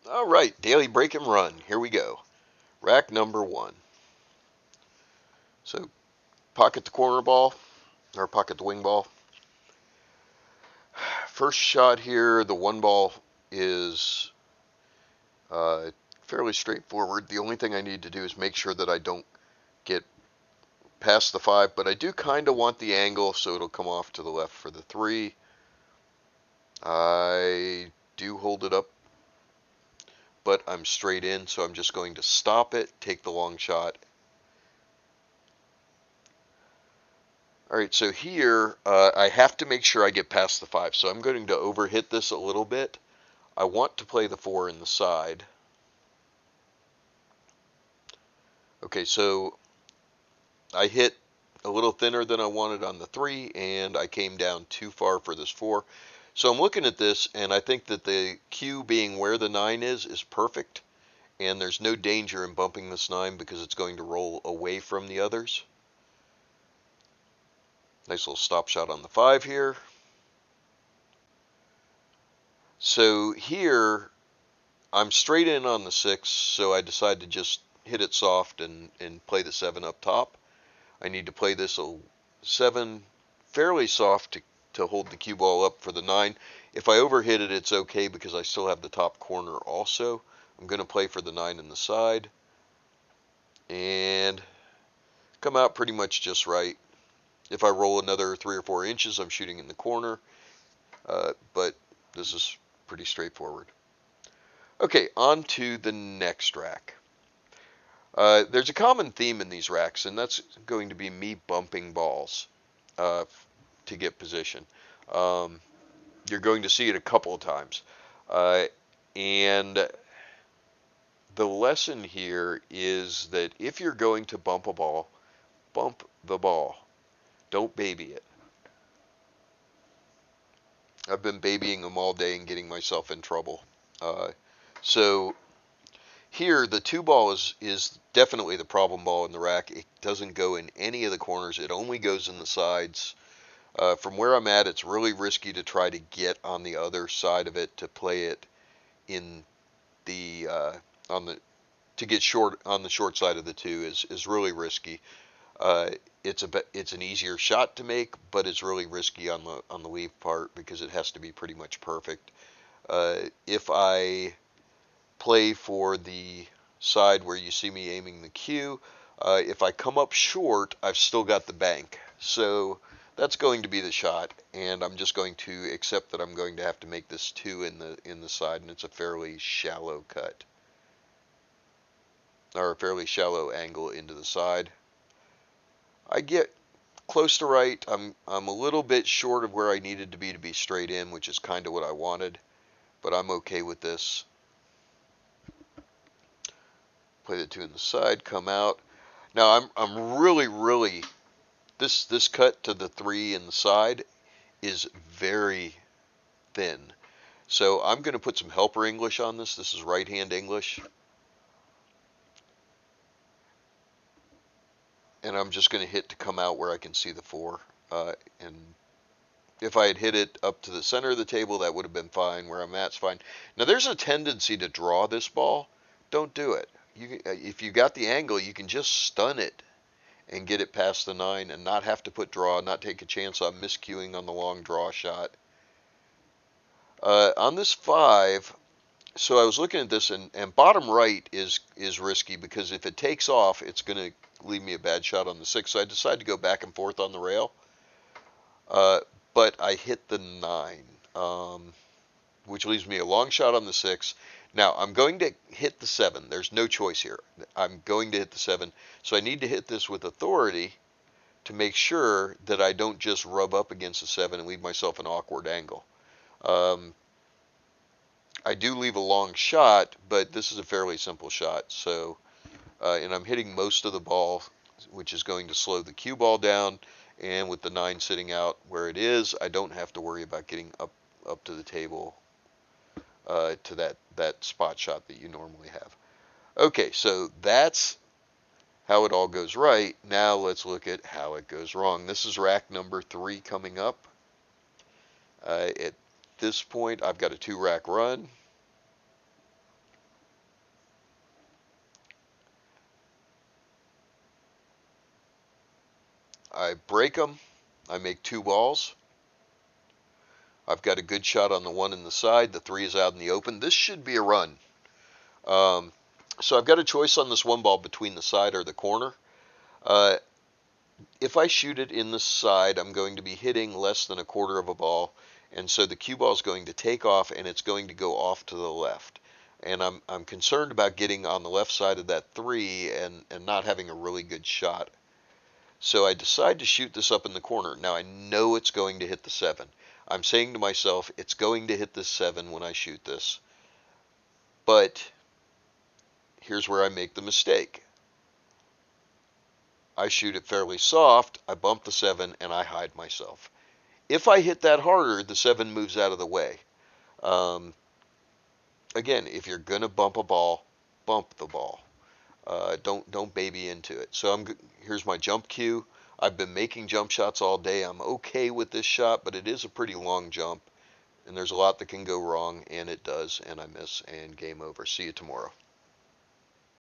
All right, daily break and run. Here we go. Rack number one. So pocket the corner ball or pocket the wing ball. First shot here, the one ball is uh, fairly straightforward. The only thing I need to do is make sure that I don't get past the five, but I do kind of want the angle so it'll come off to the left for the three. I do hold it up, but I'm straight in, so I'm just going to stop it, take the long shot. All right, so here I have to make sure I get past the five, so I'm going to overhit this a little bit. I want to play the four in the side. Okay, so I hit a little thinner than I wanted on the three, and I came down too far for this four. So I'm looking at this, and I think that the cue being where the nine is perfect, and there's no danger in bumping this nine because it's going to roll away from the others. Nice little stop shot on the five here. So here I'm straight in on the six, so I decide to just hit it soft and play the seven up top. I need to play this a seven fairly soft to hold the cue ball up for the nine. If I overhit it, it's okay because I still have the top corner also. I'm going to play for the nine in the side and come out pretty much just right. If I roll another 3 or 4 inches, I'm shooting in the corner, but this is pretty straightforward. Okay, on to the next rack. There's a common theme in these racks, and that's going to be me bumping balls uh, to get position. Um, you're going to see it a couple of times. Uh, and the lesson here is that if you're going to bump a ball, bump the ball. Don't baby it. I've been babying them all day and getting myself in trouble. Uh, so here, the two ball is definitely the problem ball in the rack. It doesn't go in any of the corners. It only goes in the sides. From where I'm at, it's really risky to try to get on the other side of it to play it in the on the to get short on the short side of the two is really risky. Uh, it's an easier shot to make, but it's really risky on the weave part because it has to be pretty much perfect. If I play for the side where you see me aiming the cue, if I come up short, I've still got the bank. So that's going to be the shot, and I'm just going to accept that I'm going to have to make this two in the side, and it's a fairly shallow cut or a fairly shallow angle into the side. I get close to right. I'm a little bit short of where I needed to be straight in, which is kind of what I wanted, but I'm okay with this. Play the two in the side, come out. Now I'm really this cut to the three in the side is very thin. So I'm going to put some helper English on this. This is right hand English. And I'm just going to hit to come out where I can see the four. And if I had hit it up to the center of the table, that would have been fine. Where I'm at's fine. Now there's a tendency to draw this ball. Don't do it. If you got the angle, you can just stun it and get it past the nine and not have to put draw, not take a chance on miscuing on the long draw shot. On this five, so I was looking at this, and bottom right is risky because if it takes off, it's going to leave me a bad shot on the six. So I decided to go back and forth on the rail, uh, but I hit the nine, which leaves me a long shot on the six. Now I'm going to hit the seven. There's no choice here. I'm going to hit the seven, so I need to hit this with authority to make sure that I don't just rub up against the seven and leave myself an awkward angle. Um, I do leave a long shot, but this is a fairly simple shot. So, and I'm hitting most of the ball, which is going to slow the cue ball down. And with the nine sitting out where it is, I don't have to worry about getting up to the table to that spot shot that you normally have. Okay, so that's how it all goes right. Now let's look at how it goes wrong. This is rack number three coming up. At this point, I've got a two rack run. I break them. I make 2 balls. I've got a good shot on the 1 in the side. The 3 is out in the open. This should be a run. So I've got a choice on this 1 ball between the side or the corner. If I shoot it in the side, I'm going to be hitting less than a quarter of a ball, and so the cue ball is going to take off and it's going to go off to the left. And I'm concerned about getting on the left side of that 3 and not having a really good shot. So I decide to shoot this up in the corner. Now I know it's going to hit the 7. I'm saying to myself, it's going to hit the 7 when I shoot this. But here's where I make the mistake. I shoot it fairly soft, I bump the 7, and I hide myself. If I hit that harder, the 7 moves out of the way. Um, Again, if you're gonna bump a ball, bump the ball. Don't baby into it. So here's my jump cue. I've been making jump shots all day. I'm okay with this shot, but it is a pretty long jump, and there's a lot that can go wrong, and it does, and I miss, and game over. See you tomorrow.